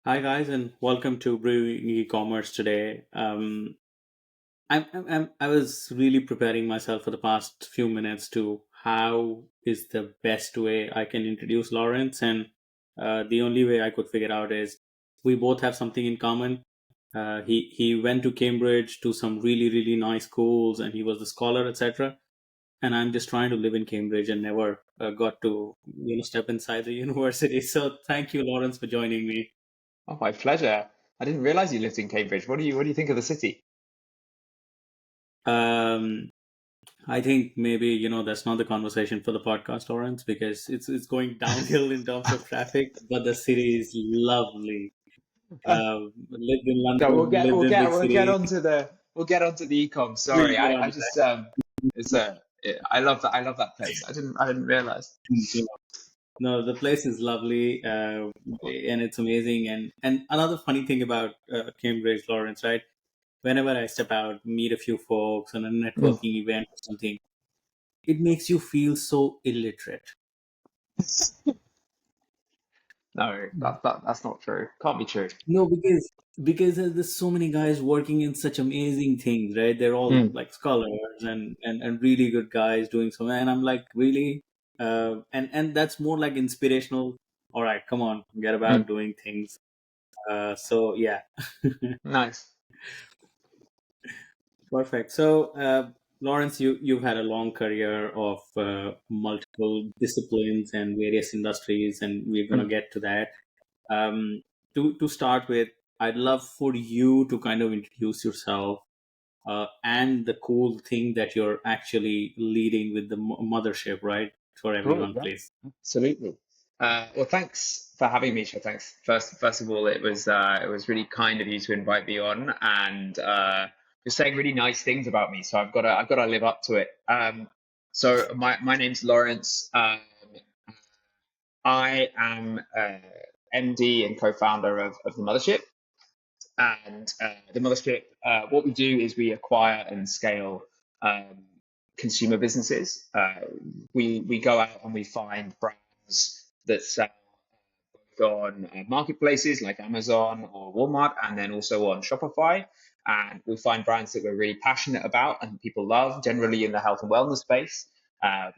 Hi guys, and welcome to Brewing e-commerce today. I was really preparing myself for the past few minutes to how is the best way I can introduce Laurence, and the only way I could figure out is we both have something in common. He went to Cambridge to some really nice schools, and he was the scholar, etc. And I'm just trying to live in Cambridge and never got to step inside the university. So thank you, Laurence, for joining me. Oh, my pleasure. I didn't realize you lived in Cambridge. What do you think of the city? Um, I think maybe that's not the conversation for the podcast, Lawrence, because it's going downhill in terms of traffic. But the city is lovely. Lived in No, we'll London, get lived we'll in get big we'll get city. onto the ecom. We'll Sorry, get I on to just it's a I love that place. I didn't realize. that. No, the place is lovely, and it's amazing. And another funny thing about Cambridge, Lawrence, right? Whenever I step out, meet a few folks on a Mm. networking event or something, it makes you feel so illiterate. No, that's not true. Can't be true. No, because there's so many guys working in such amazing things, right? They're all Mm. like scholars and really good guys doing so, and I'm like, really? And that's more like inspirational. All right, come on, get about Mm. doing things. So yeah, Nice. perfect. So Lawrence, you've had a long career of multiple disciplines and various industries, and we're gonna Mm. get to that. Um, to start with, I'd love for you to kind of introduce yourself and the cool thing that you're actually leading with the mothership, right? For Sure, everyone, yeah. please. Absolutely. Well, thanks for having me, Misha. Thanks. First of all, it was really kind of you to invite me on, and you're saying really nice things about me. So I've got to live up to it. So my name's Laurence. I am MD and co-founder of the Mothership, and the Mothership. What we do is we acquire and scale um, consumer businesses. We go out and we find brands that sell on marketplaces like Amazon or Walmart, and then also on Shopify. And we find brands that we're really passionate about and people love, generally in the health and wellness space.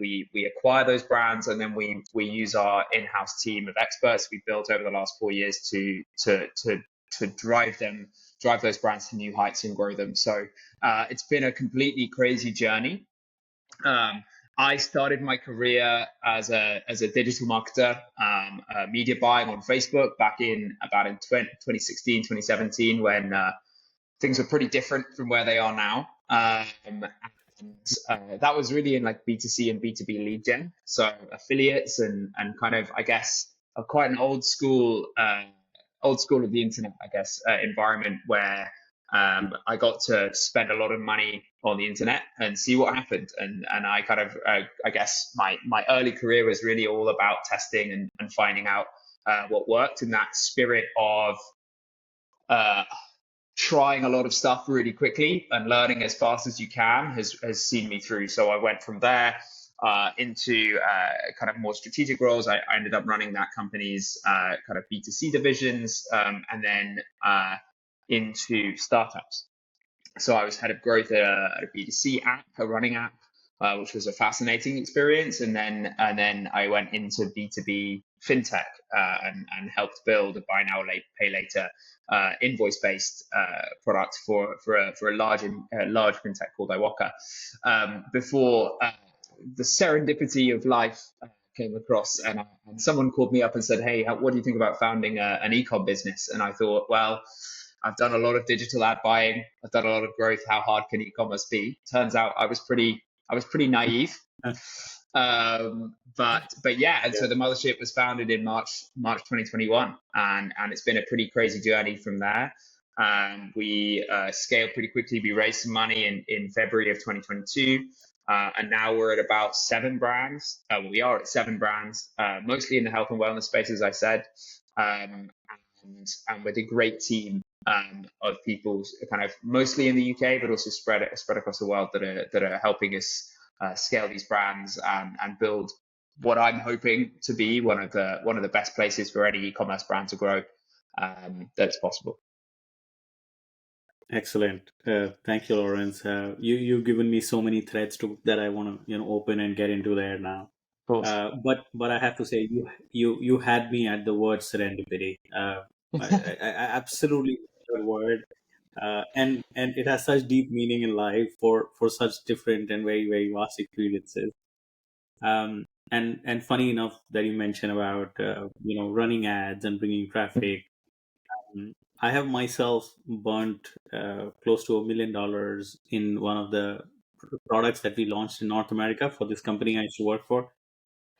We acquire those brands, and then we use our in-house team of experts we built over the last 4 years to drive those brands to new heights and grow them. So it's been a completely crazy journey. Um, I started my career as a digital marketer, media buying on Facebook back in about in 2016, 2017, when things were pretty different from where they are now. And that was really in like B2C and B2B lead gen, so affiliates and kind of I guess quite an old school of the internet, I guess, environment where I got to spend a lot of money on the internet and see what happened. And I kind of I guess my early career was really all about testing and finding out what worked, in that spirit of uh, trying a lot of stuff really quickly and learning as fast as you can has seen me through. So I went from there into kind of more strategic roles. I ended up running that company's kind of B2C divisions, and then into startups. So I was head of growth at a B2C app, a running app, which was a fascinating experience. And then I went into B2B fintech, and helped build a buy now, pay later invoice based product for a large fintech called Iwaka. Before the serendipity of life came across, and someone called me up and said, "Hey, what do you think about founding an ecom business?" And I thought, well, I've done a lot of digital ad buying. I've done a lot of growth. How hard can e-commerce be? Turns out I was pretty naive. But yeah, and Yeah. so the mothership was founded in March 2021, and it's been a pretty crazy journey from there. We scaled pretty quickly. We raised some money in February of 2022, and now we're at about 7 brands. We are at 7 brands, mostly in the health and wellness space, as I said, um, and with a great team of people, kind of mostly in the UK, but also spread across the world, that are helping us scale these brands and build what I'm hoping to be one of the best places for any e-commerce brand to grow. that's possible. Excellent. Thank you, Lawrence. You've given me so many threads to that I want to open and get into there now. Of course. But I have to say you had me at the word serendipity. I absolutely love that word, and it has such deep meaning in life for such different and very very vast experiences. And funny enough that you mentioned about running ads and bringing traffic. Mm, I have myself burnt close to $1 million in one of the products that we launched in North America for this company I used to work for.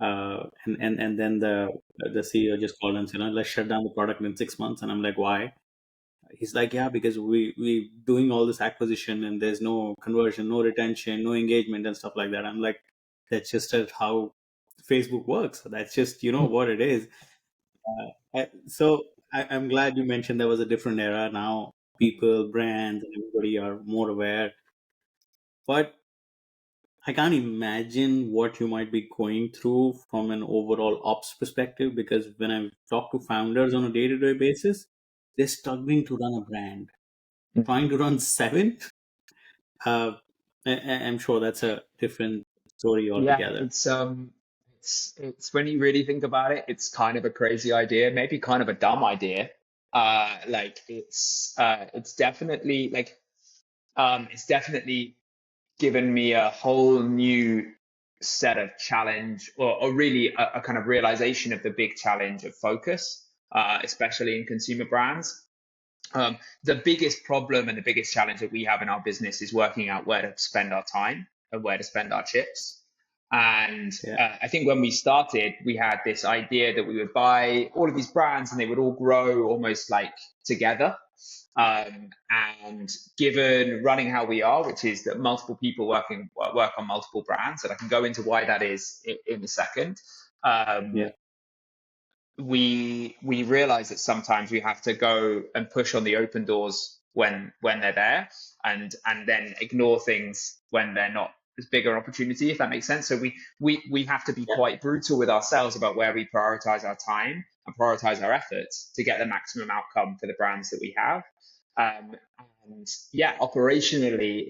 And then the CEO just called and said, let's shut down the product in 6 months. And I'm like, why? He's like, yeah, because we doing all this acquisition and there's no conversion, no retention, no engagement and stuff like that. I'm like, that's just how Facebook works. That's just what it is. I'm glad you mentioned there was a different era. Now people, brands, and everybody are more aware. But I can't imagine what you might be going through from an overall ops perspective, because when I talk to founders on a day-to-day basis, they're struggling to run a brand. Trying to run seven, uh, I'm sure that's a different story Yeah, altogether. it's when you really think about it, it's kind of a crazy idea, maybe kind of a dumb idea. Like it's definitely like it's definitely given me a whole new set of challenge, or really a kind of realization of the big challenge of focus, especially in consumer brands. The biggest problem and the biggest challenge that we have in our business is working out where to spend our time and where to spend our chips. And Yeah, I think when we started, we had this idea that we would buy all of these brands and they would all grow almost like together. And given running how we are, which is that multiple people work on multiple brands, and I can go into why that is in a second. Um, yeah, we realize that sometimes we have to go and push on the open doors when they're there, and then ignore things when they're not as big an opportunity, if that makes sense. So we have to be yeah. quite brutal with ourselves about where we prioritize our time and prioritize our efforts to get the maximum outcome for the brands that we have. um, and yeah, operationally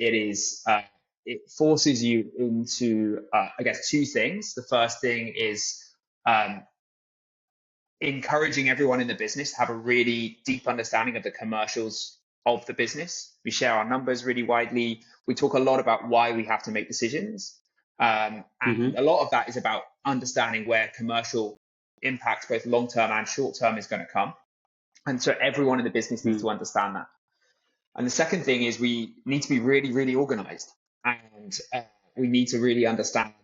it forces you into I guess two things. The first thing is um, encouraging everyone in the business to have a really deep understanding of the commercials of the business. We share our numbers really widely. We talk a lot about why we have to make decisions. And Mm-hmm. a lot of that is about understanding where commercial impact, both long term and short term, is going to come. And so everyone in the business needs Mm-hmm. to understand that. And the second thing is we need to be really, really organized. And we need to really understand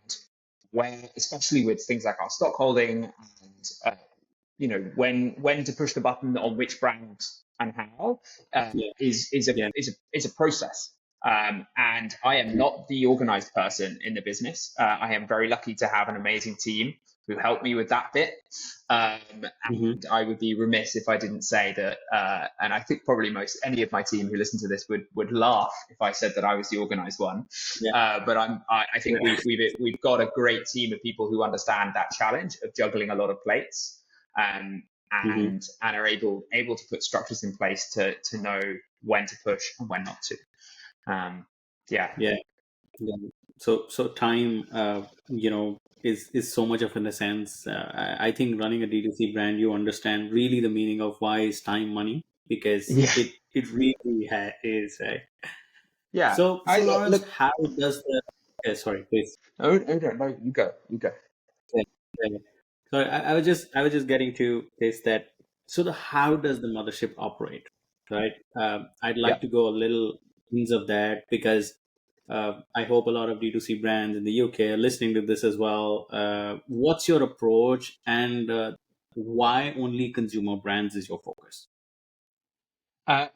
where, especially with things like our stock holding and when to push the button on which brand and how, Yeah, yeah. is a process. And I am not the organized person in the business. I am very lucky to have an amazing team who help me with that bit. Mm-hmm. And I would be remiss if I didn't say that. And I think probably most any of my team who listen to this would laugh if I said that I was the organized one. Yeah, I think yeah. we've got a great team of people who understand that challenge of juggling a lot of plates, um, Mm-hmm. and are able to put structures in place to know when to push and when not to. Um, yeah, Yeah. Yeah. So time, is so much of an essence. I think running a D2C brand, you understand really the meaning of why is time money, because yeah, it really is. yeah. So Lawrence, Look. how does the sorry, please. Oh, no, you go. Yeah, yeah. So I was just getting to this, that so the how does the mothership operate, right? I'd Yeah. like to go a little into of that, because I hope a lot of D2C brands in the UK are listening to this as well. What's your approach, and why only consumer brands is your focus? Uh,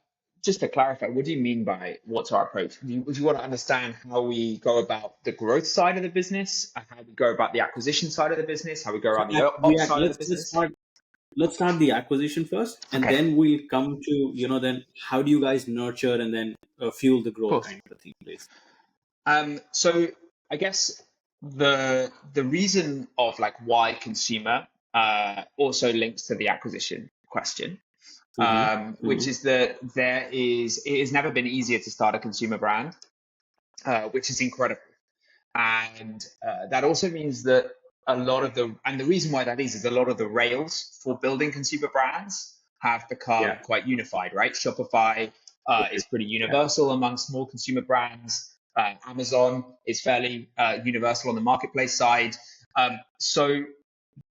just to clarify, what do you mean by what's our approach? Would you want to understand how we go about the growth side of the business, how we go about the acquisition side of the business, how we go So around the ops side of the let's business? start the acquisition first, and Okay, then we'll come to then how do you guys nurture and then fuel the of growth, course. kind of a thing, please. So I guess the reason of like why consumer also links to the acquisition question. Mm-hmm. which Mm-hmm. is that it has never been easier to start a consumer brand, which is incredible. And that also means that the reason why that is a lot of the rails for building consumer brands have become Yeah. quite unified, right? Shopify is pretty Yeah. universal among small consumer brands. Amazon is fairly universal on the marketplace side. So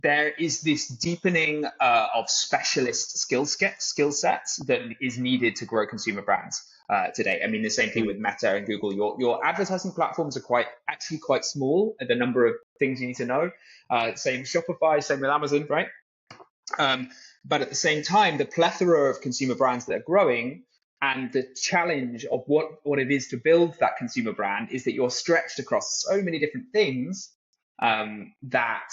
there is this deepening of specialist skill sets that is needed to grow consumer brands today. I mean, the same thing Mm-hmm. with Meta and Google. Your advertising platforms are quite small at the number of things you need to know. Same Shopify, same with Amazon, right? Um, but at the same time, the plethora of consumer brands that are growing and the challenge of what it is to build that consumer brand is that you're stretched across so many different things that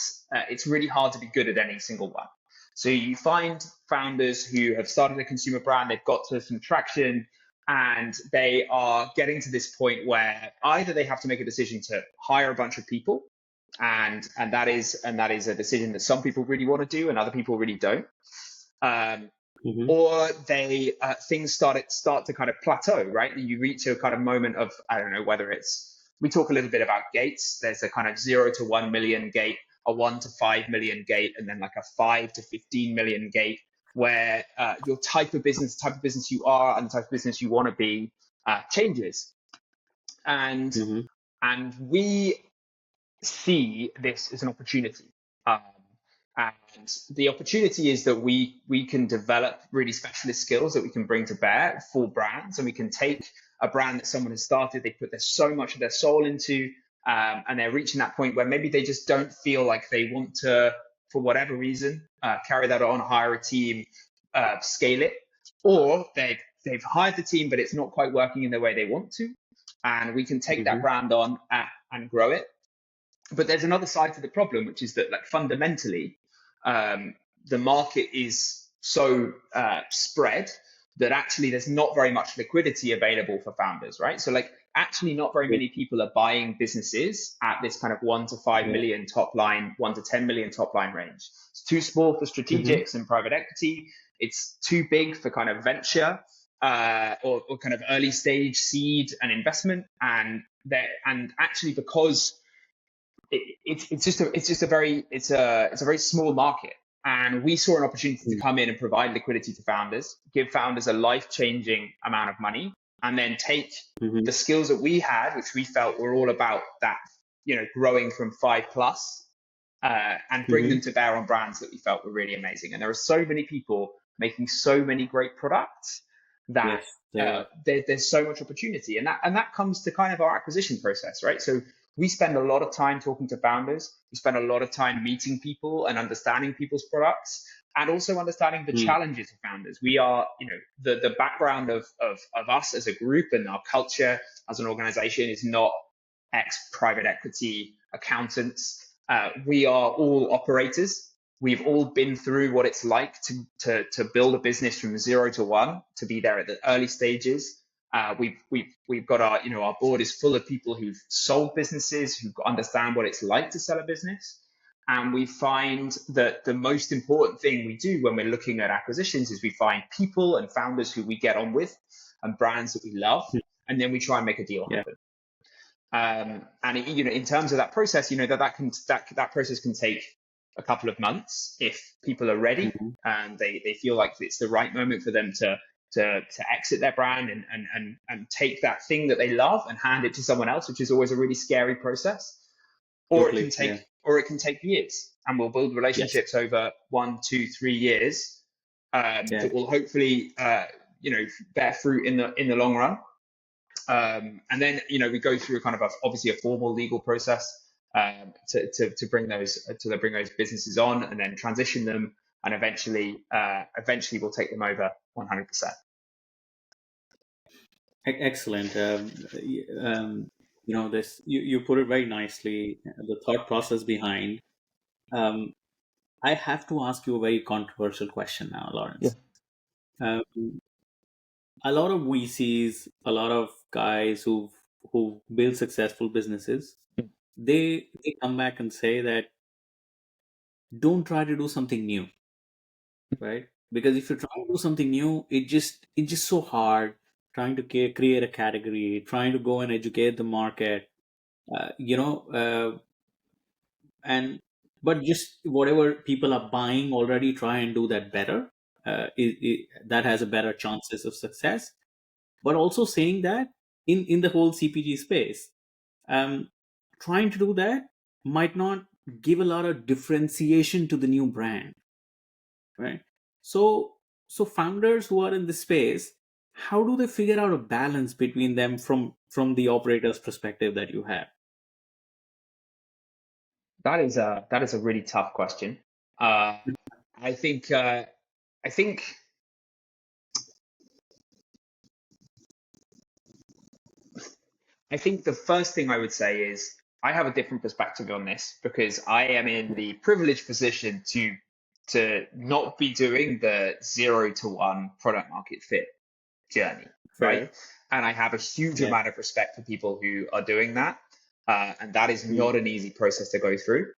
it's really hard to be good at any single one. So you find founders who have started a consumer brand, they've got to some traction, and they are getting to this point where either they have to make a decision to hire a bunch of people, and that is a decision that some people really want to do and other people really don't. Um, Mm-hmm. or they things start to kind of plateau, right? You reach a kind of moment of, I don't know whether it's, we talk a little bit about gates. There's a kind of 0 to 1 million gate, a 1 to 5 million gate, and then like a 5 to 15 million gate, where your type of business you are, and the type of business you want to be changes. And Mm-hmm. we see this as an opportunity. Um, and the opportunity is that we can develop really specialist skills that we can bring to bear for brands, and we can take a brand that someone has started, they put their so much of their soul into, and they're reaching that point where maybe they just don't feel like they want to, for whatever reason, carry that on, hire a team, scale it, or they've hired the team, but it's not quite working in the way they want to, and we can take that Mm-hmm. brand on and grow it. But there's another side to the problem, which is that, like, fundamentally, the market is so spread that actually there's not very much liquidity available for founders, right? So, like, actually not very Yeah. many people are buying businesses at this kind of 1 to 5 million top line, 1 to 10 million top line range. It's too small for Mm-hmm. strategics and private equity. It's too big for kind of venture or kind of early stage seed and investment. And actually, because it's just a very it's a very small market, and we saw an opportunity to come in and provide liquidity to founders, give founders a life changing amount of money, and then take Mm-hmm. the skills that we had, which we felt were all about that, growing from 5 plus, and bring Mm-hmm. them to bear on brands that we felt were really amazing. And there are so many people making so many great products that Yes, there are. there's so much opportunity, and that comes to kind of our acquisition process, right? So we spend a lot of time talking to founders. We spend a lot of time meeting people and understanding people's products, and also understanding the Mm. challenges of founders. We are, the background of us as a group and our culture as an organization is not ex private equity accountants. We are all operators. We've all been through what it's like to build a business from 0 to 1, to be there at the early stages. We've got our board is full of people who've sold businesses, who understand what it's like to sell a business. And we find that the most important thing we do when we're looking at acquisitions is we find people and founders who we get on with and brands that we love, and then we try and make a deal Yeah. happen. And in terms of that process, that process can take a couple of months if people are ready Mm-hmm. and they feel like it's the right moment for them to exit their brand and take that thing that they love and hand it to someone else, which is always a really scary process. Or it can Totally. Yeah. take years, and we'll build Yes. relationships over 1, 2, 3 years Yeah. that will hopefully bear fruit in the long run. And then we go through kind of obviously a formal legal process to bring those businesses on, and then transition them, and eventually we'll take them over 100%. Excellent. This you put it very nicely. The thought process behind. Um, I have to ask you a very controversial question now, Yeah. Lawrence. Um, a lot of VCs, a lot of guys who build successful businesses, they come back and say that don't try to do something new, right? Because if you're trying to do something new, it's just so hard trying to create a category, trying to go and educate the market, uh, you know, uh, and but just whatever people are buying already, try and do that better. That has a better chances of success. But also saying that in the whole CPG space, um, trying to do that might not give a lot of differentiation to the new brand, right? So founders who are in this space, how do they figure out a balance between them from the operator's perspective that you have? That is a really tough question. Uh, I think I think I think the first thing I would say is I have a different perspective on this because I am in Yeah. the privileged position to not be doing the 0 to 1 product market fit journey, right? Fair. And I have a huge Yeah. amount of respect for people who are doing that, and that is Mm. not an easy process to go through.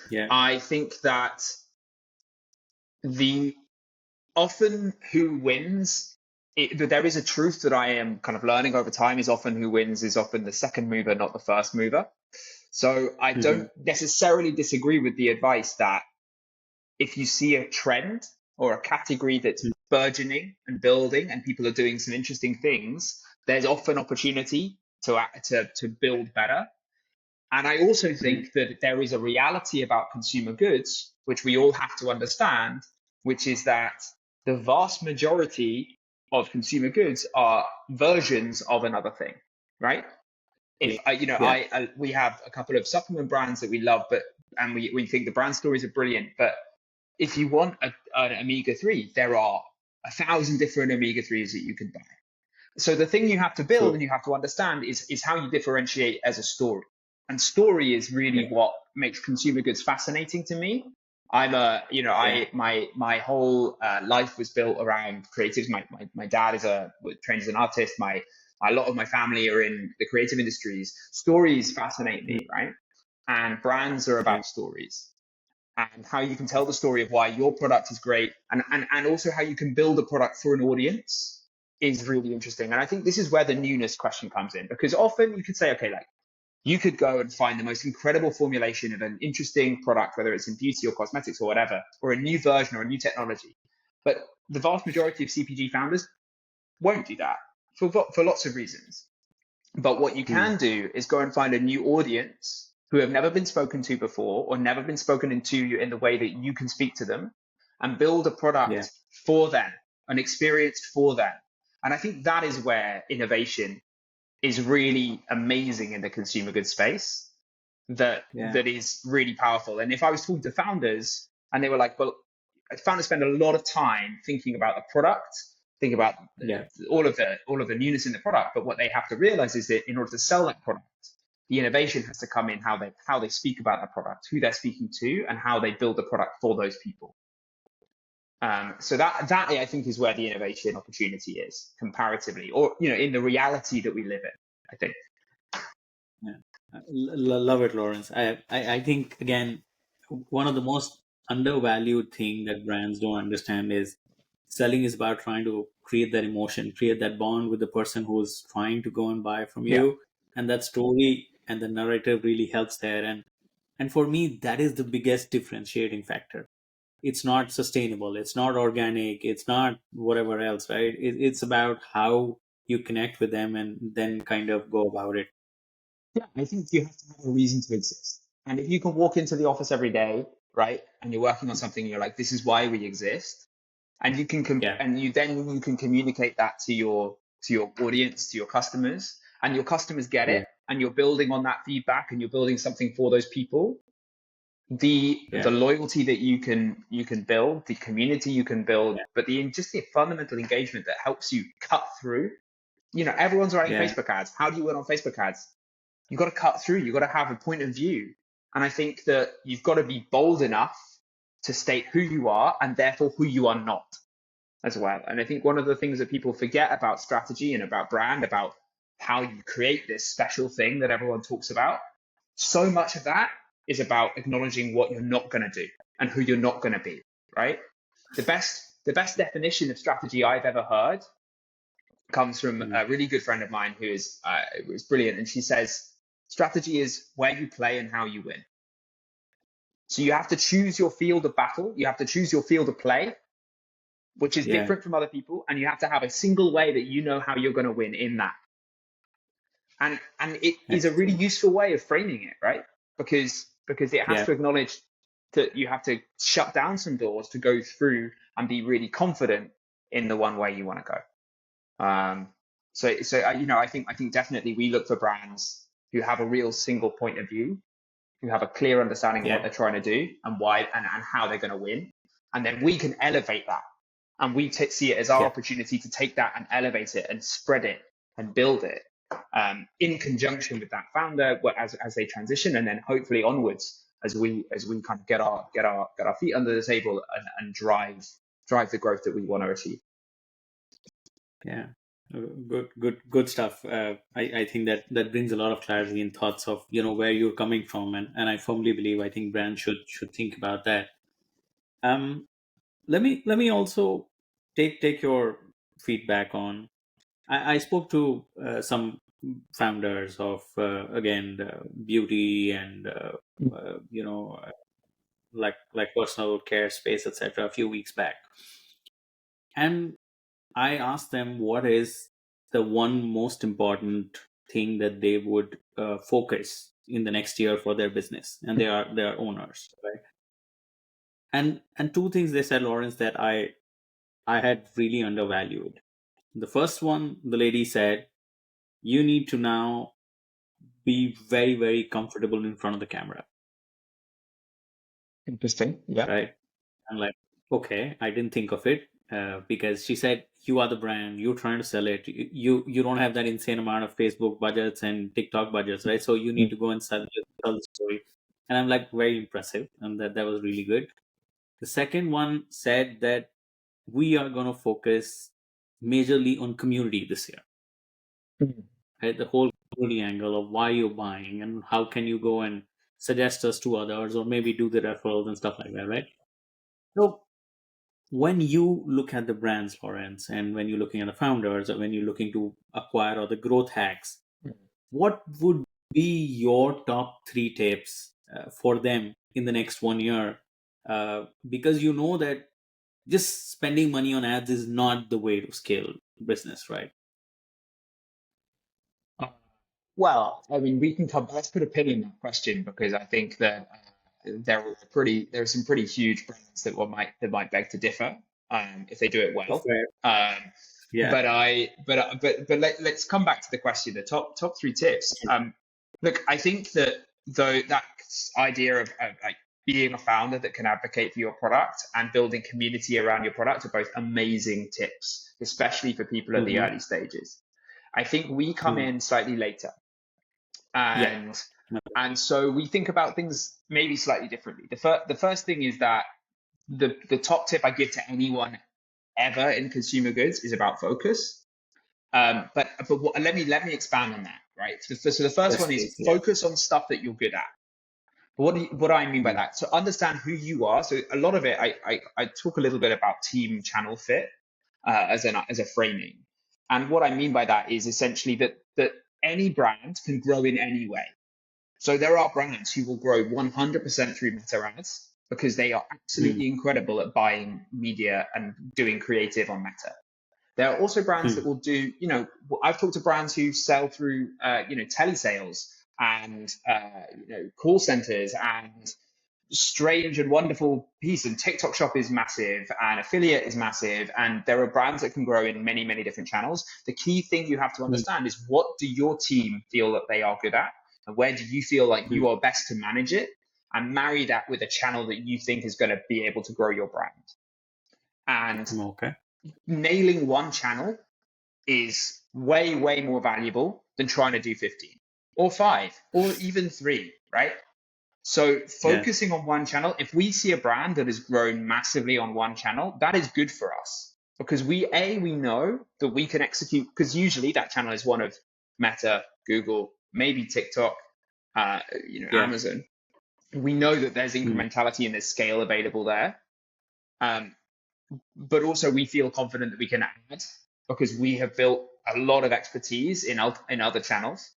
Yeah. I think that the often who wins, there is a truth that I am kind of learning over time is often who wins is often the second mover, not the first mover. So I Hmm. don't necessarily disagree with the advice that if you see a trend or a category that's burgeoning and building and people are doing some interesting things, there's often opportunity to build better. And I also Hmm. think that there is a reality about consumer goods, which we all have to understand, which is that the vast majority of consumer goods are versions of another thing, right? Yeah. If I, Yeah. we have a couple of supplement brands that we love, but and we think the brand stories are brilliant, but if you want an omega 3, there are 1,000 different omega 3s that you can buy. So the thing you have to build and True. you have to understand is how you differentiate as a story. And story is really Yeah. what makes consumer goods fascinating to me. I'm a, Yeah. my whole life was built around creatives. My dad is trained as an artist. A lot of my family are in the creative industries. Stories fascinate Mm. me, right? And brands are Yeah. about stories and how you can tell the story of why your product is great and also how you can build a product for an audience is really interesting. And I think this is where the newness question comes in because often you could say, okay, like you could go and find the most incredible formulation of an interesting product, whether it's in beauty or cosmetics or whatever, or a new version or a new technology. But the vast majority of CPG founders won't do that for lots of reasons. But what you Mm. can do is go and find a new audience who have never been spoken to before or never been spoken into you in the way that you can speak to them and build a Yeah. product for them, an experience for them. And I think that is where innovation is really amazing in the consumer goods space Yeah. that is really powerful. And if I was talking to founders and they were like, well, founders spend a lot of time thinking about the product, think about Yeah. all of the newness in the product. But what they have to realize is that in order to sell that product, the innovation has to come in how they speak about that product, who they're speaking to, and how they build the product for those people. So that I think is where the innovation opportunity is comparatively, or in the reality that we live in. I think. Yeah. Love it, Lawrence. I think again, one of the most undervalued thing that brands don't understand is selling is about trying to create that emotion, create that bond with the person who's trying to go and buy from Yeah. you, and that story and the narrative really helps there. And for me, that is the biggest differentiating factor. It's not sustainable, it's not organic, it's not whatever else, right? It's about how you connect with them and then kind of go about it. Yeah, I think you have to have a reason to exist. And if you can walk into the office every day, right, and you're working on something, you're like, this is why we exist, and you can Yeah. and you can communicate that to your audience, to your customers, and your customers get it, Yeah. and you're building on that feedback, and you're building something for those people. The Yeah. loyalty that you can build, the community you can build, Yeah. but just the fundamental engagement that helps you cut through. Everyone's writing Yeah. Facebook ads. How do you win on Facebook ads? You've got to cut through. You've got to have a point of view. And I think that you've got to be bold enough to state who you are and therefore who you are not as well. And I think one of the things that people forget about strategy and about brand, about how you create this special thing that everyone talks about, so much of that is about acknowledging what you're not going to do and who you're not going to be, right? The best definition of strategy I've ever heard comes from Mm. a really good friend of mine who is was brilliant, and she says strategy is where you play and how you win. So you have to choose your field of battle, you have to choose your field of play, which is Yeah. different from other people, and you have to have a single way that you know how you're going to win in that. And it is a really Excellent. useful way of framing it, right? Because it has Yeah. to acknowledge that you have to shut down some doors to go through and be really confident in the one way you want to go. I think definitely we look for brands who have a real single point of view, who have a clear understanding of what Yeah. they're trying to do and why and how they're going to win, and then we can elevate that, and we see it as our Yeah. opportunity to take that and elevate it and spread it and build it in conjunction with that founder as they transition, and then hopefully onwards as we kind of get our feet under the table and drive the growth that we want to achieve. Yeah. Good stuff. I think that brings a lot of clarity and thoughts of where you're coming from, and I firmly believe I think brands should think about that. Um, let me also take your feedback on. I spoke to some founders of again the beauty and like personal care space, etc. a few weeks back, and I asked them what is the one most important thing that they would focus in the next year for their business, and they are owners, right? And two things they said, Lawrence, that I had really undervalued. The first one, the lady said, you need to now be very, very comfortable in front of the camera, Interesting. Yeah. right? I'm like, okay, I didn't think of it because she said, you are the brand, you're trying to sell it. You don't have that insane amount of Facebook budgets and TikTok budgets, right? So you need to go and sell the story. And I'm like, very impressive. And that was really good. The second one said that we are going to focus majorly on community this year, Mm. right? The whole community angle of why you're buying and how can you go and suggest us to others or maybe do the referrals and stuff like that, right? So when you look at the brands, Lawrence, and when you're looking at the founders or when you're looking to acquire or the growth hacks, what would be your top three tips for them in the next 1 year? Because you know that just spending money on ads is not the way to scale business, right? Uh, Well, I mean, we can come. Let's put a pin in that question because I think that there are some pretty huge brands that might beg to differ if they do it well. Fair. Um, Yeah. but let's come back to the question. The top three tips. Look, I think that though that idea of like being a founder that can advocate for your product and building community around your product are both amazing tips, especially for people at the Mm-hmm. early stages. I think we come Mm. in slightly later, Yeah. and so we think about things maybe slightly differently. The first thing is that the top tip I give to anyone ever in consumer goods is about focus. But let me expand on that. Right. So the first Yes, one is please. Yeah. focus on stuff that you're good at. What do I mean by Mm. that? So understand who you are. So a lot of it, I talk a little bit about team channel fit as a framing, and what I mean by that is essentially that any brand can grow in any way. So there are brands who will grow 100% through meta ads because they are Mm. absolutely incredible at buying media and doing creative on meta. There are also brands that Mm. will do, I've talked to brands who sell through, telesales and, call centers and strange and wonderful piece. And TikTok shop is massive and affiliate is massive. And there are brands that can grow in many, many different channels. The key thing you have to Mm. understand is what do your team feel that they are good at? And where do you feel like Mm. you are best to manage it? And marry that with a channel that you think is going to be able to grow your brand. And Okay. nailing one channel is way, way more valuable than trying to do 15 or 5 or even 3, right? So Yeah. focusing on one channel, if we see a brand that has grown massively on one channel, that is good for us because we know that we can execute because usually that channel is one of Meta, Google, maybe TikTok, Yeah. Amazon. We know that there's Mm. incrementality and there's scale available there. Um, but also we feel confident that we can add because we have built a lot of expertise in other channels,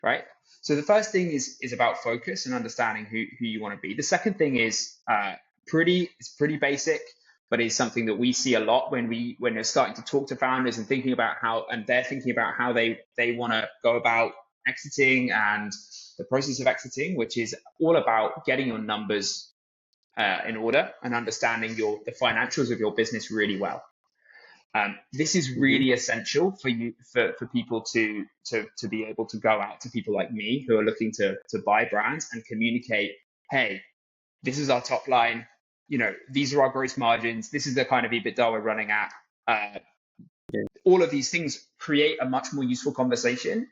right? So the first thing is about focus and understanding who you want to be. The second thing is pretty basic, but is something that we see a lot when they're starting to talk to founders and thinking about they're thinking about how they want to go about exiting and the process of exiting, which is all about getting your numbers in order and understanding the financials of your business really well. This is Mm-hmm. really essential for people to be able to go out to people like me who are looking to buy brands and communicate, hey, this is our top line, these are our gross margins, this is the kind of EBITDA we're running at. Yeah. All of these things create a much more useful conversation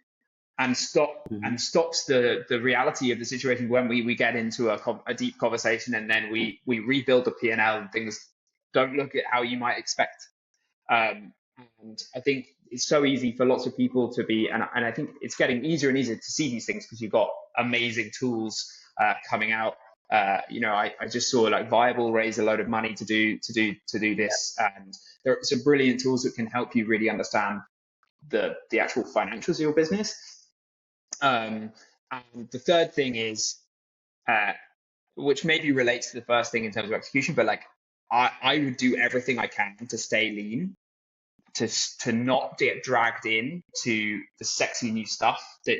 and Mm-hmm. stops the reality of the situation when we get into a deep conversation and then we rebuild the P&L and things don't look at how you might expect. And I think it's so easy for lots of people to be, and I think it's getting easier and easier to see these things because you've got amazing tools coming out. I just saw like Viable raise a load of money to do this, and there are some brilliant tools that can help you really understand the actual financials of your business. And the third thing is, which maybe relates to the first thing in terms of execution, but like I would do everything I can to stay lean, to not get dragged in to the sexy new stuff that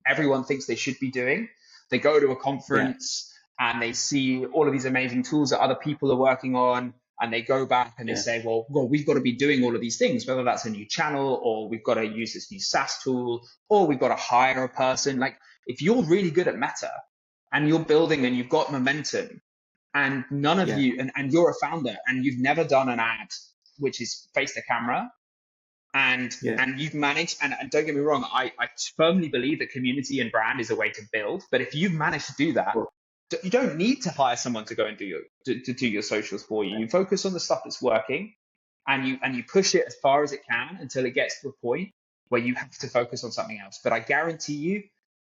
everyone thinks they should be doing. They go to a Yeah. conference and they see all of these amazing tools that other people are working on, and they go back and they Yeah. say, well, we've got to be doing all of these things, whether that's a new channel or we've got to use this new SaaS tool or we've got to hire a person. Like if you're really good at Meta and you're building and you've got momentum and none of Yeah. you, and you're a founder and you've never done an ad which is face to camera, and Yeah. you've managed, and don't get me wrong, I firmly believe that community and brand is a way to build, but if you've managed to do that, Cool. you don't need to hire someone to go and to do your socials for you. You focus on the stuff that's working, and you push it as far as it can until it gets to a point where you have to focus on something else. But I guarantee you,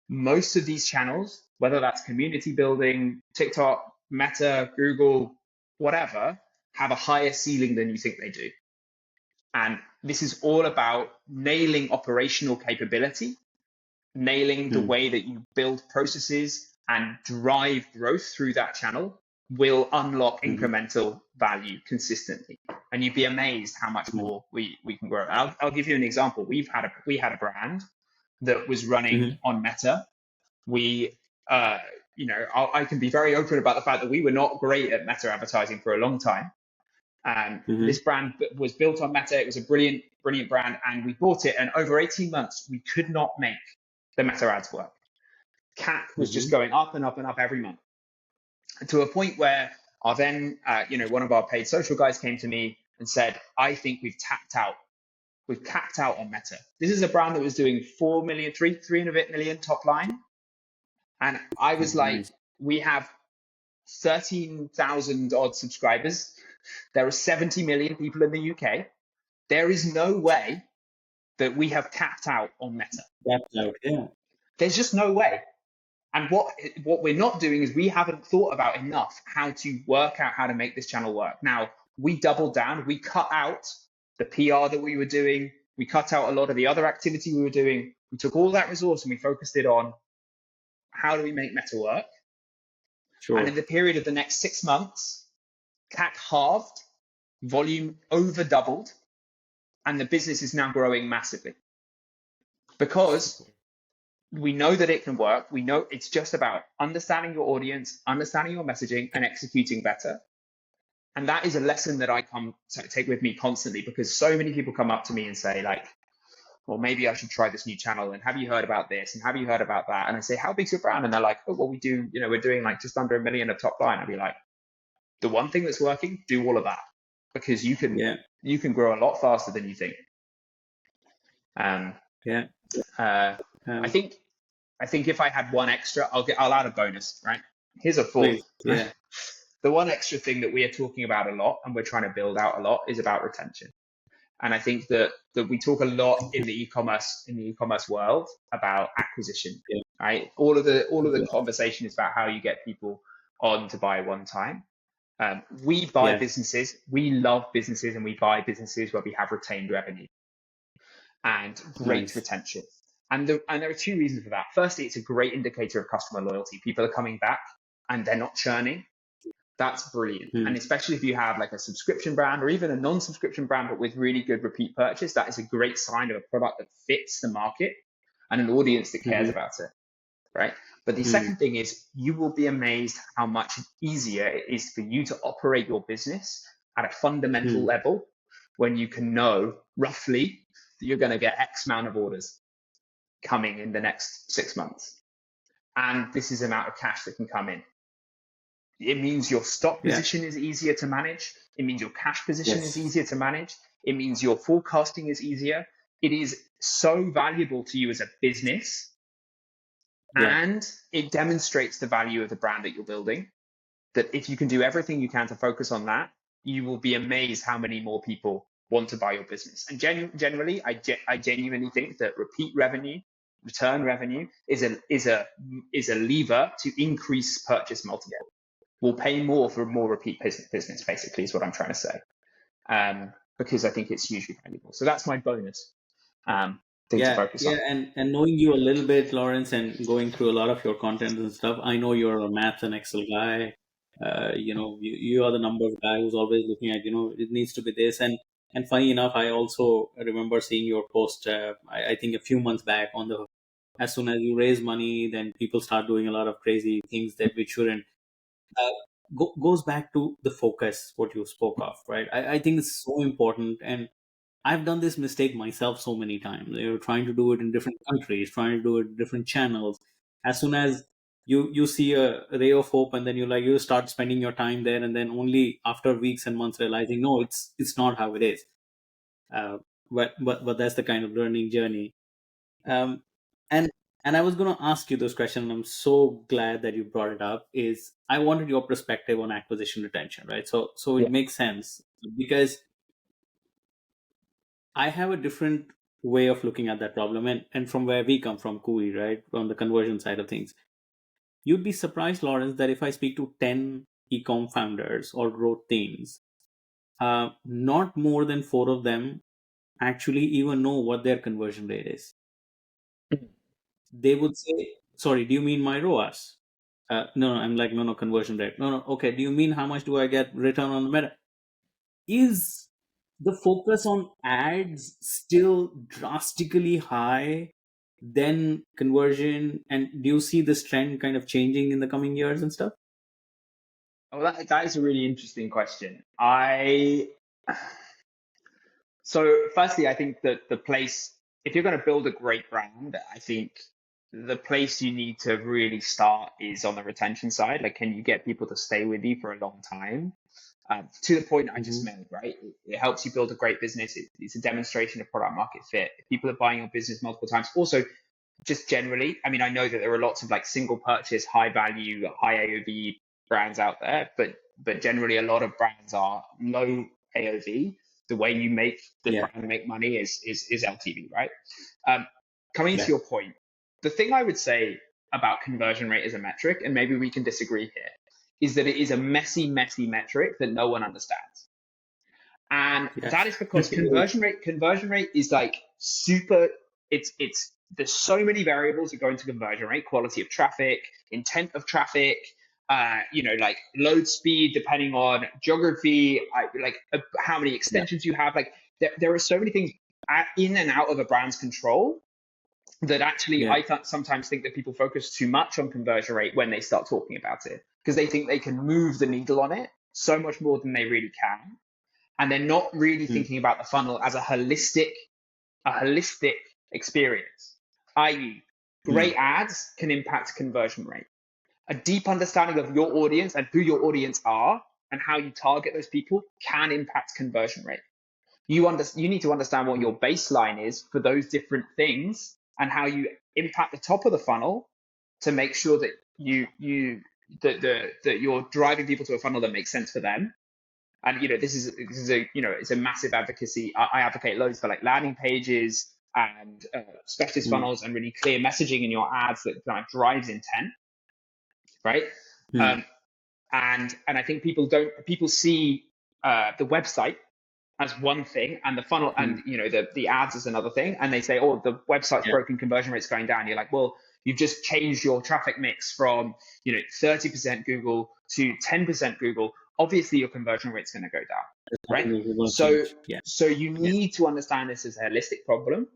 most of these channels, whether that's community building, TikTok, Meta, Google, whatever, have a higher ceiling than you think they do. And this is all about nailing operational capability, nailing the Mm. way that you build processes and drive growth through that channel will unlock Mm-hmm. incremental value consistently. And you'd be amazed how much more we can grow. I'll give you an example. We had a brand that was running Mm-hmm. on Meta. We, I can be very open about the fact that we were not great at Meta advertising for a long time. Mm-hmm. This brand was built on Meta. It was a brilliant brand, and we bought it. And over 18 months, we could not make the Meta ads work. CAC was just Mm-hmm. going up and up and up every month, to a point where our then, one of our paid social guys came to me and said, "I think we've tapped out. We've capped out on Meta. This is a brand that was doing 300 million top line." And I Oh, was like, nice. we have 13,000 odd subscribers. There are 70 million people in the UK. There is no way that we have capped out on Meta. That's out. Yeah. There's just no way. And what we're not doing is we haven't thought about enough how to work out how to make this channel work. Now, we doubled down. We cut out the PR that we were doing. We cut out a lot of the other activity we were doing. We took all that resource and we focused it on how do we make Meta work. And in Sure. the period of the next 6 months, CAC halved, volume over doubled, and the business is now growing massively because we know that it can work. We know it's just about understanding your audience, understanding your messaging, and executing better. And that is a lesson that I come to take with me constantly, because so many people come up to me and say, like, well, maybe I should try this new channel. And have you heard about this? And have you heard about that? And I say, how big's your brand? And they're like, oh, well, we're doing like just under 1 million of top line. I'd be like, the one thing that's working, do all of that, because you Yeah. can grow a lot faster than you think. Um, Yeah. uh, I Um, think if I had one extra, I'll add a bonus, right? Here's a fourth. Please. Yeah. The one extra thing that we are talking about a lot and we're trying to build out a lot is about retention. And I think that we talk a lot in the e-commerce world about acquisition, Yeah. right? All of the Yeah. conversation is about how you get people on to buy one time. We buy Yeah. businesses, we love businesses, and we buy businesses where we have retained revenue and great Nice. retention. And there are two reasons for that. Firstly, it's a great indicator of customer loyalty. People are coming back and they're not churning. That's brilliant. Hmm. And especially if you have like a subscription brand or even a non-subscription brand, but with really good repeat purchase, that is a great sign of a product that fits the market and an audience that cares Hmm. about it, right? But the Hmm. second thing is you will be amazed how much easier it is for you to operate your business at a fundamental Hmm. level when you can know roughly that you're going to get X amount of orders coming in the next 6 months. And this is the amount of cash that can come in. It means your stock Yeah. position is easier to manage. It means your cash position is Yes. easier to manage. It means your forecasting is easier. It is so valuable to you as a business, Yeah. and it demonstrates the value of the brand that you're building. That if you can do everything you can to focus on that, you will be amazed how many more people want to buy your business. And generally, I genuinely think that repeat revenue, return revenue is a lever to increase purchase multiple. We'll pay more for more repeat business, basically, is what I'm trying to say. Because I think it's hugely valuable. So that's my bonus thing to Yeah, focus yeah, on. and knowing you a little bit, Lawrence, and going through a lot of your content and stuff, I know you're a math and Excel guy. You are the numbers guy who's always looking at, it needs to be this. And funny enough, I also remember seeing your post, I think a few months back on as soon as you raise money, then people start doing a lot of crazy things that we shouldn't. Uh, goes back to the focus, what you spoke of, right? I think it's so important. And I've done this mistake myself so many times. You're trying to do it in different countries, trying to do it in different channels. As soon as you see a ray of hope, and then you start spending your time there, and then only after weeks and months realizing no, it's not how it is. Uh, but that's the kind of learning journey. Um, and and I was going to ask you this question, and I'm so glad that you brought it up. Is I wanted your perspective on acquisition retention, right? So it Yeah. makes sense because I have a different way of looking at that problem, and from where we come from, Kui, right, from the conversion side of things. You'd be surprised, Lawrence, that if I speak to 10 ecom founders or growth teams, not more than four of them actually even know what their conversion rate is. They would say, sorry, do you mean my ROAS? No, no, I'm like, no, no, conversion rate. No, no, okay, do you mean how much do I get return on the meta? Is the focus on ads still drastically high than conversion? And do you see this trend kind of changing in the coming years and stuff? Well, that is a really interesting question. So firstly, I think that if you're going to build a great brand, I think the place you need to really start is on the retention side. Like, can you get people to stay with you for a long time? To the point I just Hmm. made, right? It helps you build a great business. It's a demonstration of product market fit. If people are buying your business multiple times, also just generally, I mean, I know that there are lots of like single purchase, high value, high AOV brands out there, but generally a lot of brands are low AOV. The way you make the Yeah, brand make money is LTV, right? Um, Coming to yeah, your point, the thing I would say about conversion rate as a metric, and maybe we can disagree here, is that it is a messy metric that no one understands. And yeah. that is because conversion rate is like super, it's there's so many variables that go into conversion rate: quality of traffic, intent of traffic, like load speed, depending on geography, how many Yeah. extensions you have. Like there are so many things in and out of a brand's control that actually Yeah. sometimes think that people focus too much on conversion rate when they start talking about it, because they think they can move the needle on it so much more than they really can, and they're not really Mm, thinking about the funnel as a holistic experience, i.e., great mm, ads can impact conversion rate. A deep understanding of your audience and who your audience are and how you target those people can impact conversion rate. You need to understand what mm, your baseline is for those different things and how you impact the top of the funnel to make sure that that you're driving people to a funnel that makes sense for them. And this is a it's a massive advocacy. I advocate loads for like landing pages and specialist mm, funnels and really clear messaging in your ads that kind of drives intent, right? mm. Um, And I think people see the website as one thing, and the funnel, and Mm. the ads as another thing, and they say, oh, the website's Yeah. broken, conversion rate's going down. You're like, well, you've just changed your traffic mix from 30% Google to 10% Google. Obviously your conversion rate's going to go down, There's right? nothing we're going to So change. Yeah. so you Yeah. need to understand this as a holistic problem.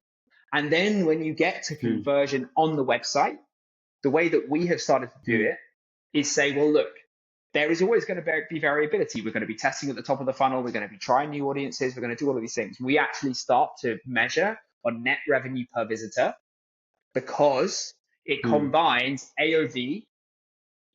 And then when you get to Mm. conversion on the website, the way that we have started to do Mm. it is say, well, look, there is always going to be variability. We're going to be testing at the top of the funnel. We're going to be trying new audiences. We're going to do all of these things. We actually start to measure on net revenue per visitor because it Mm. combines AOV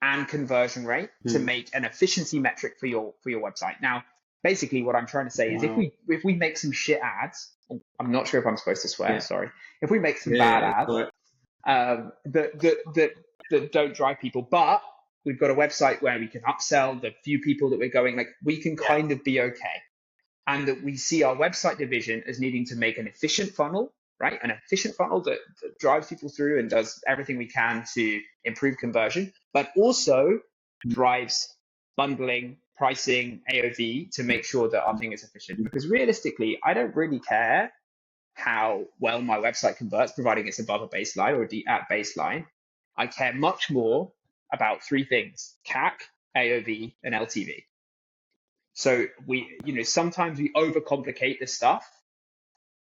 and conversion rate to Mm. make an efficiency metric for your website. Now, basically, what I'm trying to say is Wow. if we make some shit ads, I'm not sure if I'm supposed to swear. Yeah. Sorry. If we make some Yeah. bad Yeah. ads So, that don't drive people, but we've got a website where we can upsell the few people that we're going, like we can yeah. kind of be okay. And that we see our website division as needing to make an efficient funnel, right? An efficient funnel that drives people through and does everything we can to improve conversion, but also drives bundling, pricing, AOV to make sure that our thing is efficient. Because realistically, I don't really care how well my website converts, providing it's above a baseline or at baseline. I care much more about three things: CAC, AOV, and LTV. So sometimes we overcomplicate this stuff.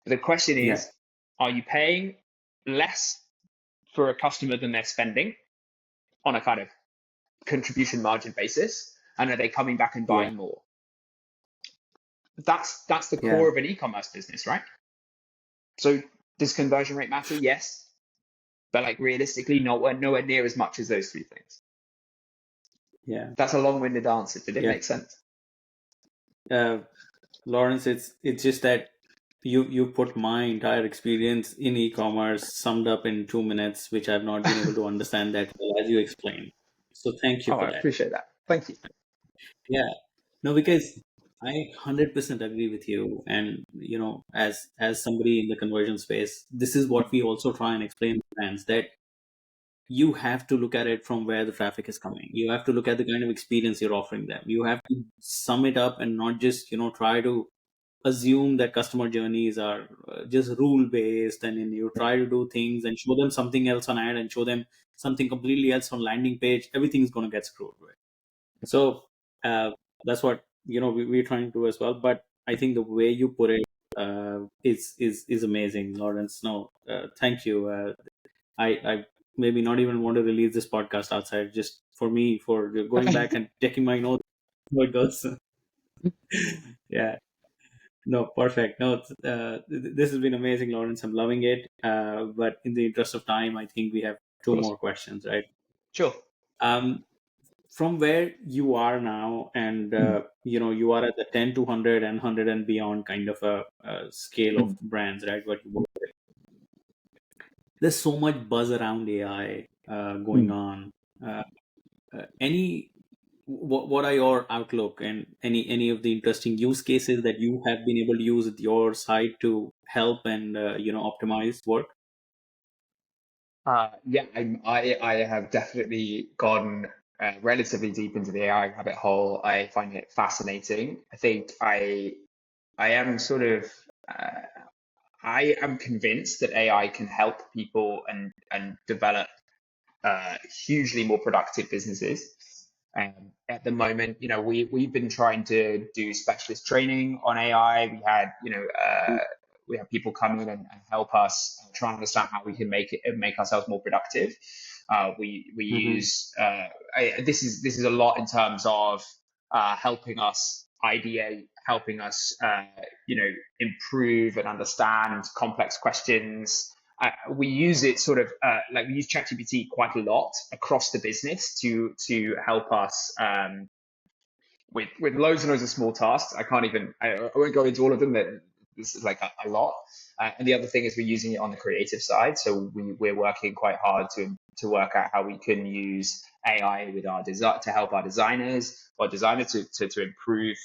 But the question Yeah. is, are you paying less for a customer than they're spending on a kind of contribution margin basis? And are they coming back and Yeah. buying more? That's the core Yeah. of an e-commerce business, right? So does conversion rate matter? Yes. But like realistically, nowhere near as much as those three things. Yeah. That's a long-winded answer. Did it Yeah. make sense? Uh, Laurence, it's just that you put my entire experience in e-commerce summed up in 2 minutes, which I've not been able to understand that well as you explained. So thank you Oh, for I that. appreciate that. Thank you. Yeah. No, because I 100% agree with you. And as somebody in the conversion space, this is what we also try and explain to brands, that you have to look at it from where the traffic is coming. You have to look at the kind of experience you're offering them. You have to sum it up and not just try to assume that customer journeys are just rule based, and then you try to do things and show them something else on ad and show them something completely else on landing page. Everything's going to get screwed with. So uh, that's what we're trying to do as well. But I think the way you put it is amazing, Laurence. No, thank you. I maybe not even want to release this podcast outside, just for me, for going back and checking my notes. How it goes. Yeah. No, perfect. No, this has been amazing, Laurence. I'm loving it. But in the interest of time, I think we have Of two course. more questions, right? Sure. Um, from where you are now, and you are at the 10 to 100 and 100 and beyond kind of a scale of brands, right? What you work with. There's so much buzz around AI going on. Uh, any what are your outlook and any of the interesting use cases that you have been able to use at your side to help and optimize work? Yeah, I have definitely gone relatively deep into the AI rabbit hole. I find it fascinating. I think I am sort of uh, I am convinced that AI can help people and develop hugely more productive businesses. At the moment, we've been trying to do specialist training on AI. We have people come in and help us try and understand how we can make ourselves more productive. We Mm-hmm. use this is a lot in terms of helping us ideate, helping us improve and understand complex questions. We use it sort of like we use ChatGPT quite a lot across the business to help us with loads and loads of small tasks. I won't go into all of them. That this is like a lot. And the other thing is we're using it on the creative side. So we're working quite hard to work out how we can use AI with our design to help our designers or designer to improve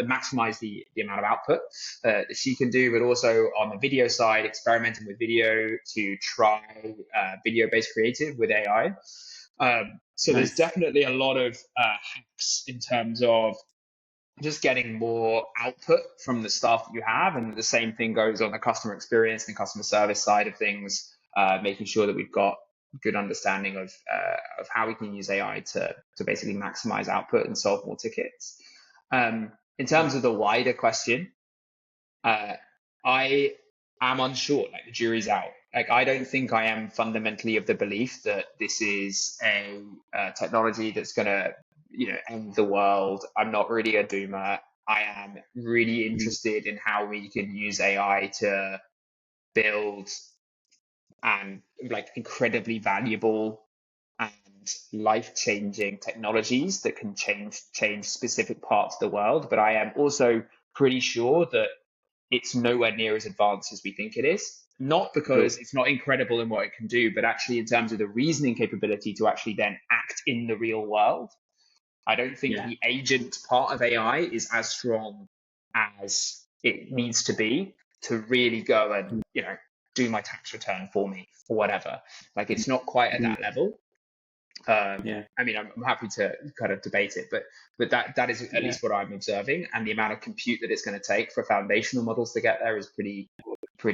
maximize the amount of output that she can do, but also on the video side, experimenting with video to try video based creative with AI. So there's Nice. definitely a lot of hacks in terms of just getting more output from the staff that you have. And the same thing goes on the customer experience and customer service side of things, making sure that we've got good understanding of how we can use AI to basically maximize output and solve more tickets. In terms of the wider question, I am unsure. Like the jury's out. Like I don't think I am fundamentally of the belief that this is a technology that's going to, end the world. I'm not really a doomer. I am really interested in how we can use AI to build and like incredibly valuable and life-changing technologies that can change specific parts of the world. But I am also pretty sure that it's nowhere near as advanced as we think it is. Not because True. it's not incredible in what it can do, but actually in terms of the reasoning capability to actually then act in the real world. I don't think Yeah. the agent part of AI is as strong as it needs to be to really go and, do my tax return for me or whatever. Like it's not quite at Mm. that level. Yeah. I mean, I'm happy to kind of debate it, but that is at Yeah. least what I'm observing, and the amount of compute that it's going to take for foundational models to get there is pretty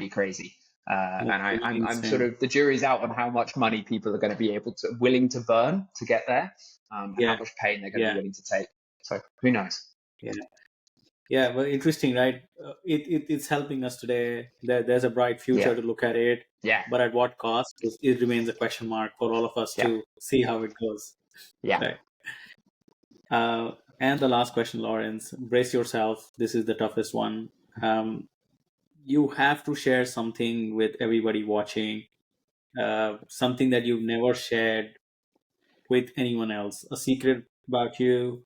crazy. That's And really I'm sort insane. of the jury's out on how much money people are going to be willing to burn to get there, and how Yeah. much pain they're going to be Yeah. willing to take. So who knows? Yeah. Yeah. Well, interesting, right? It's helping us today. There's a bright Yeah, future to look at it, yeah, but at what cost? It remains a question mark for all of us yeah, to see how it goes. yeah. Right. And the last question, Lawrence, brace yourself. This is the toughest one. Um, you have to share something with everybody watching, something that you've never shared with anyone else, a secret about you,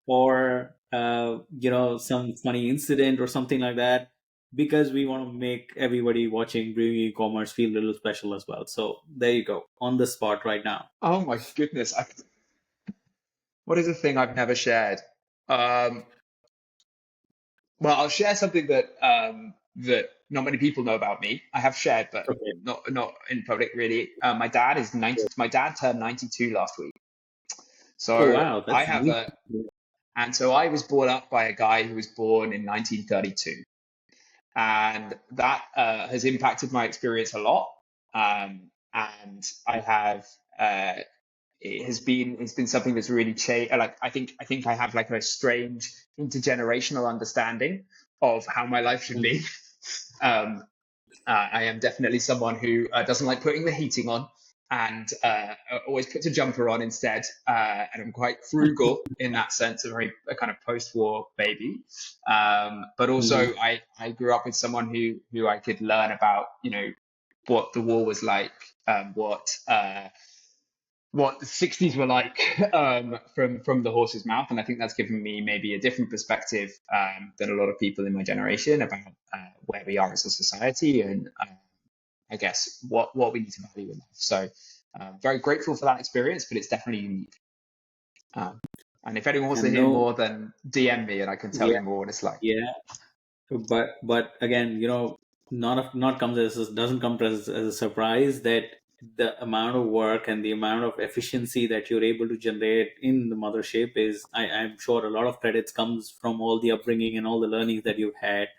or some funny incident or something like that, because we want to make everybody watching Brewing e-commerce feel a little special as well. So there you go, on the spot right now. Oh my goodness! What is a thing I've never shared? Um, Well, I'll share something that not many people know about me. I have shared, but Okay. not in public really. My dad is 90. My dad turned 92 last week. Oh So wow, I that's have amazing. a, and so I was brought up by a guy who was born in 1932, and that has impacted my experience a lot. And I have it's been something that's really changed. Like I think I have like a strange intergenerational understanding of how my life should be. um, I am definitely someone who doesn't like putting the heating on and always puts a jumper on instead. And I'm quite frugal in that sense, a kind of post-war baby. But also, Mhm. I grew up with someone who I could learn about, what the war was like, what the 60s were like from the horse's mouth, and I think that's given me maybe a different perspective than a lot of people in my generation about where we are as a society, and I guess what we need to value in life. So very grateful for that experience, but it's definitely unique. Um, and if anyone wants to And hear no, more, then DM me and I can tell yeah, you more what it's like. yeah. But again, not comes as doesn't come as a surprise that the amount of work and the amount of efficiency that you're able to generate in the mothership is, I'm sure a lot of credits comes from all the upbringing and all the learnings that you've had,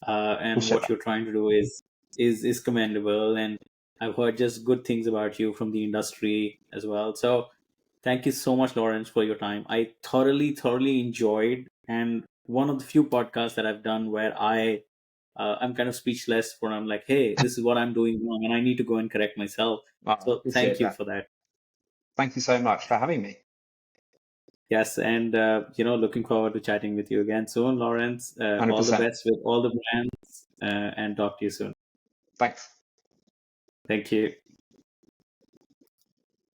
For and sure. what you're trying to do is commendable. And I've heard just good things about you from the industry as well. So thank you so much, Laurence, for your time. I thoroughly enjoyed, and one of the few podcasts that I've done where I'm kind of speechless. Where I'm like, hey, this is what I'm doing wrong, and I need to go and correct myself. I So thank appreciate you that. for that. Thank you so much for having me. Yes, and looking forward to chatting with you again soon, Laurence. All the 100%. best with all the brands, and talk to you soon. Thanks. Thank you.